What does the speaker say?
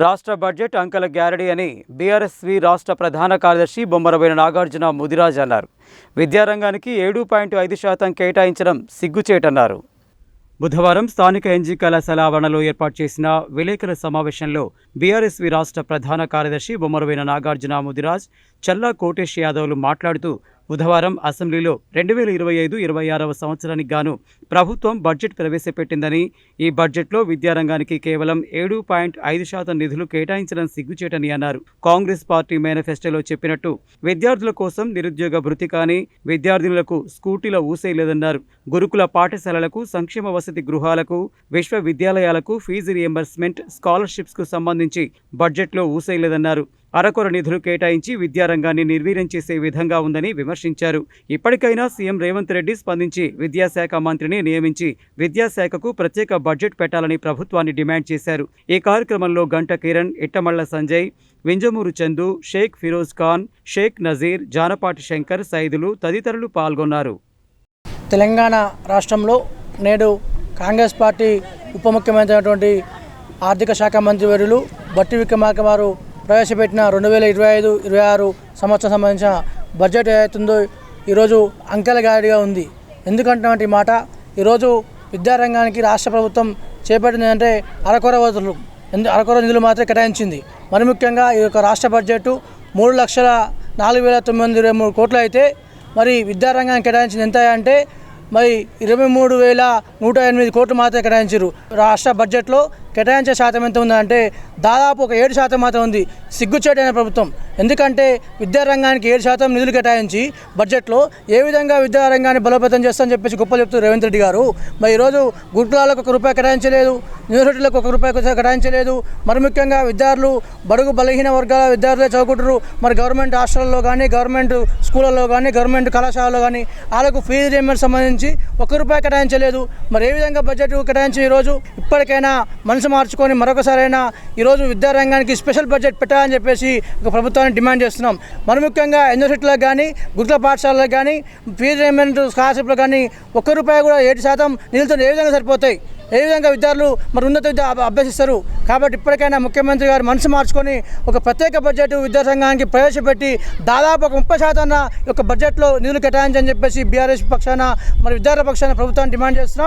రాష్ట్ర బడ్జెట్ అంకెల గ్యారడీ అని బీఆర్ఎస్వి రాష్ట్ర ప్రధాన కార్యదర్శి బొమ్మరబోయిన నాగార్జున ముదిరాజ్ అన్నారు. విద్యారంగానికి 7.5% కేటాయించడం సిగ్గుచేటన్నారు. బుధవారం స్థానిక ఎన్జీ కళాశాల ఆవరణలో ఏర్పాటు చేసిన విలేకరుల సమావేశంలో బీఆర్ఎస్వి రాష్ట్ర ప్రధాన కార్యదర్శి బొమ్మరబోయిన నాగార్జున ముదిరాజ్, చల్లా కోటేష్ యాదవ్లు మాట్లాడుతూ బుధవారం అసెంబ్లీలో 2025-26వ సంవత్సరానికి గాను ప్రభుత్వం బడ్జెట్ ప్రవేశపెట్టిందని, ఈ బడ్జెట్లో విద్యారంగానికి కేవలం 7.5% నిధులు కేటాయించడం సిగ్గుచేటని అన్నారు. కాంగ్రెస్ పార్టీ మేనిఫెస్టోలో చెప్పినట్టు విద్యార్థుల కోసం నిరుద్యోగ భృతి కానీ, విద్యార్థినులకు స్కూటీల ఊసేయలేదన్నారు. గురుకుల పాఠశాలలకు, సంక్షేమ వసతి గృహాలకు, విశ్వవిద్యాలయాలకు ఫీజు రియంబర్స్మెంట్, స్కాలర్షిప్స్కు సంబంధించి బడ్జెట్లో ఊసేయలేదన్నారు. అరకొర నిధులు కేటాయించి విద్యారంగాన్ని నిర్వీర్యం చేసే విధంగా ఉందని విమర్శించారు. ఇప్పటికైనా సీఎం రేవంత్ రెడ్డి స్పందించి విద్యాశాఖ మంత్రిని నియమించి విద్యాశాఖకు ప్రత్యేక బడ్జెట్ పెట్టాలని ప్రభుత్వాన్ని డిమాండ్ చేశారు. ఈ కార్యక్రమంలో గంట కిరణ్, ఇట్టమళ్ల సంజయ్, వింజమూరు చందు, షేక్ ఫిరోజ్ ఖాన్, షేక్ నజీర్, జానపాటి శంకర్, సైదులు తదితరులు పాల్గొన్నారు. తెలంగాణ రాష్ట్రంలో నేడు కాంగ్రెస్ పార్టీ ఉప ముఖ్యమంత్రి అయినటువంటి ఆర్థిక శాఖ మంత్రి వర్యులు బట్టి విక్రమార్క వారు ప్రవేశపెట్టిన 2025-26 సంవత్సరం సంబంధించిన బడ్జెట్ ఏదైతుందో ఈరోజు అంకెల గాడిగా ఉంది. ఎందుకంటే మాట ఈరోజు విద్యారంగానికి రాష్ట్ర ప్రభుత్వం చేపట్టింది అంటే అరకొర నిధులు మాత్రమే కేటాయించింది. మరి ముఖ్యంగా ఈ యొక్క రాష్ట్ర బడ్జెట్ 3,04,923 కోట్లు అయితే మరి విద్యారంగానికి కేటాయించింది ఎంత అంటే మరి 23,108 కోట్లు మాత్రమే కేటాయించారు. రాష్ట్ర బడ్జెట్లో కేటాయించే శాతం ఎంత ఉందంటే దాదాపు ఒక 7% మాత్రం ఉంది. సిగ్గుచేటైన ప్రభుత్వం. ఎందుకంటే విద్యారంగానికి 7% నిధులు కేటాయించి బడ్జెట్లో ఏ విధంగా విద్యారంగాన్ని బలోపేతం చేస్తామని చెప్పేసి గొప్పలు చెప్తూ రేవంత్ రెడ్డి గారు మరి ఈరోజు గురుకులాలకు ₹1 కేటాయించలేదు, యూనివర్సిటీలకు ₹1 కేటాయించలేదు. మరి ముఖ్యంగా విద్యార్థులు బడుగు బలహీన వర్గాల విద్యార్థులే చదువుకుంటారు. మరి గవర్నమెంట్ హాస్టల్లో కానీ, గవర్నమెంట్ స్కూళ్ళల్లో కానీ, గవర్నమెంట్ కళాశాలలో కానీ వాళ్ళకు ఫీజు రియంబర్స్మెంట్ సంబంధించి ₹1 కేటాయించలేదు. మరి ఏ విధంగా బడ్జెట్ కేటాయించి ఈరోజు ఇప్పటికైనా మనసు మార్చుకొని మరొకసారైనా ఈరోజు విద్యారంగానికి స్పెషల్ బడ్జెట్ పెట్టాలని చెప్పేసి ఒక ప్రభుత్వాన్ని డిమాండ్ చేస్తున్నాం. మరి ముఖ్యంగా యూనివర్సిటీలకు కానీ, గురుకుల పాఠశాలలకు కానీ, ఫీజు రియంబర్స్మెంట్ స్కాలర్షిప్లకు కానీ ₹1 కూడా 7% నిధులతో ఏ విధంగా సరిపోతాయి? ఏ విధంగా విద్యార్థులు మరి ఉన్నత విద్య అభ్యసిస్తారు? కాబట్టి ఇప్పటికైనా ముఖ్యమంత్రి గారు మనసు మార్చుకొని ఒక ప్రత్యేక బడ్జెట్ విద్యారంగానికి ప్రవేశపెట్టి దాదాపు ఒక 30% యొక్క బడ్జెట్లో నిధులు కేటాయించని చెప్పేసి బీఆర్ఎస్ పక్షాన మరి విద్యార్థుల పక్షాన ప్రభుత్వాన్ని డిమాండ్ చేస్తున్నాం.